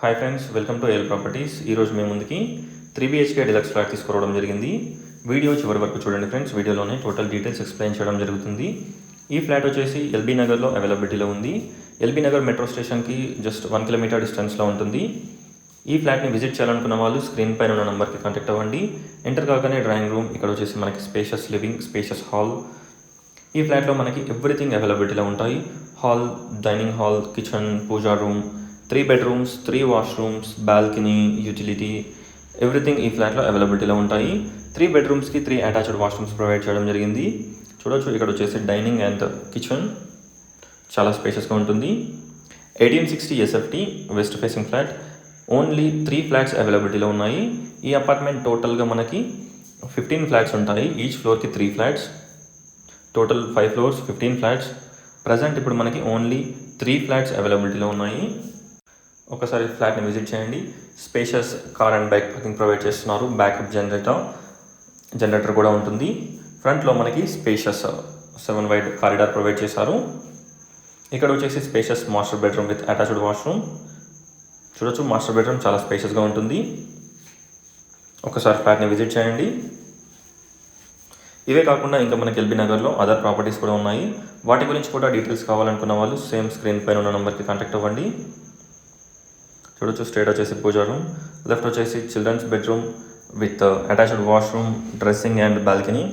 Hi friends, welcome to ఏల్ properties. ఈరోజు మేము ముందుకి 3 BHK డిలక్స్ ఫ్లాట్ తీసుకురావడం జరిగింది. వీడియో చివరి వరకు చూడండి ఫ్రెండ్స్. వీడియోలోనే టోటల్ డీటెయిల్స్ ఎక్స్ప్లెయిన్ చేయడం జరుగుతుంది. ఈ ఫ్లాట్ వచ్చేసి ఎల్బీ నగర్లో అవైలబిలిటీలో ఉంది. ఎల్బీ నగర్ మెట్రో స్టేషన్కి జస్ట్ 1 కిలోమీటర్ డిస్టెన్స్లో ఉంటుంది. ఈ ఫ్లాట్ని విజిట్ చేయాలనుకున్న వాళ్ళు స్క్రీన్ పైన ఉన్న నెంబర్కి కాంటాక్ట్ అవ్వండి. ఎంటర్ కాగానే డ్రాయింగ్ రూమ్, ఇక్కడ వచ్చేసి మనకి స్పేషియస్ లివింగ్, స్పేషియస్ హాల్. ఈ ఫ్లాట్లో మనకి ఎవ్రీథింగ్ అవైలబిలిటీలో ఉంటాయి. Hall, dining hall, kitchen, pooja room, 3 bedrooms, 3 washrooms, balcony, utility, everything ఈ ఫ్లాట్లో అవైలబిలిటీలో ఉంటాయి. 3 bedroomsకి 3 అటాచ్డ్ వాష్రూమ్స్ ప్రొవైడ్ చేయడం జరిగింది. చూడొచ్చు, ఇక్కడ వచ్చేసి డైనింగ్ అండ్ కిచెన్ చాలా స్పేషియస్గా ఉంటుంది. 1860 SFT west facing flat. Only 3 flats అవైలబిలిటీలో ఉన్నాయి. ఈ అపార్ట్మెంట్ టోటల్గా మనకి 15 ఫ్లాట్స్ ఉంటాయి. ఈచ్ ఫ్లోర్కి 3 flats, total 5 floors, 15 flats. Present ఇప్పుడు మనకి ఓన్లీ 3 ఫ్లాట్స్ అవైలబిలిటీలో ఉన్నాయి. ఒకసారి ఫ్లాట్ని విజిట్ చేయండి. Spacious car and bike parking provide చేస్తున్నారు. బ్యాకప్ జనరేటర్ కూడా ఉంటుంది. ఫ్రంట్లో మనకి స్పేషియస్ 7 wide కారిడార్ ప్రొవైడ్ చేశారు. ఇక్కడ వచ్చేసి spacious master bedroom with attached washroom. చూడొచ్చు, మాస్టర్ బెడ్రూమ్ చాలా స్పేషియస్గా ఉంటుంది. ఒకసారి ఫ్లాట్ని విజిట్ చేయండి. ఇవే కాకుండా ఇంకా మనకి ఎల్బీ నగర్లో అదర్ ప్రాపర్టీస్ కూడా ఉన్నాయి. వాటి గురించి కూడా డీటెయిల్స్ కావాలనుకున్న వాళ్ళు సేమ్ స్క్రీన్ పైన ఉన్న నెంబర్కి కాంటాక్ట్ అవ్వండి. చూడొచ్చు, స్ట్రైట్ వచ్చేసి పూజా రూమ్, లెఫ్ట్ వచ్చేసి children's bedroom with attached washroom, dressing and balcony.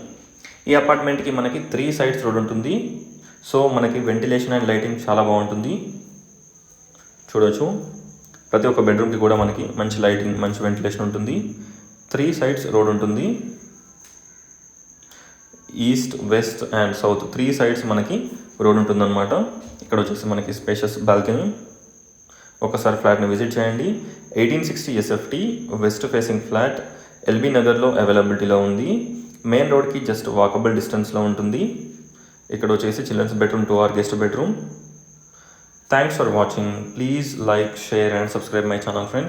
ఈ అపార్ట్మెంట్కి మనకి 3 sides రోడ్ ఉంటుంది. సో మనకి వెంటిలేషన్ అండ్ లైటింగ్ చాలా బాగుంటుంది. చూడొచ్చు, ప్రతి ఒక్క బెడ్రూమ్కి కూడా మనకి మంచి లైటింగ్, మంచి వెంటిలేషన్ ఉంటుంది. 3 sides రోడ్ ఉంటుంది. East, west and south 3 sides మనకి రోడ్ ఉంటుందన్నమాట. ఇక్కడ వచ్చేసి మనకి స్పేషియస్ బాల్కనీ. ఒకసారి ఫ్లాట్ని విజిట్ చేయండి. 1860 SFT west facing flat LB నగర్లో అవైలబిలిటీలో ఉంది. మెయిన్ రోడ్కి జస్ట్ వాకబుల్ డిస్టెన్స్లో ఉంటుంది. ఇక్కడ వచ్చేసి children's bedroom, 2 hour guest bedroom. Thanks for watching. Please like, share and subscribe my channel friends.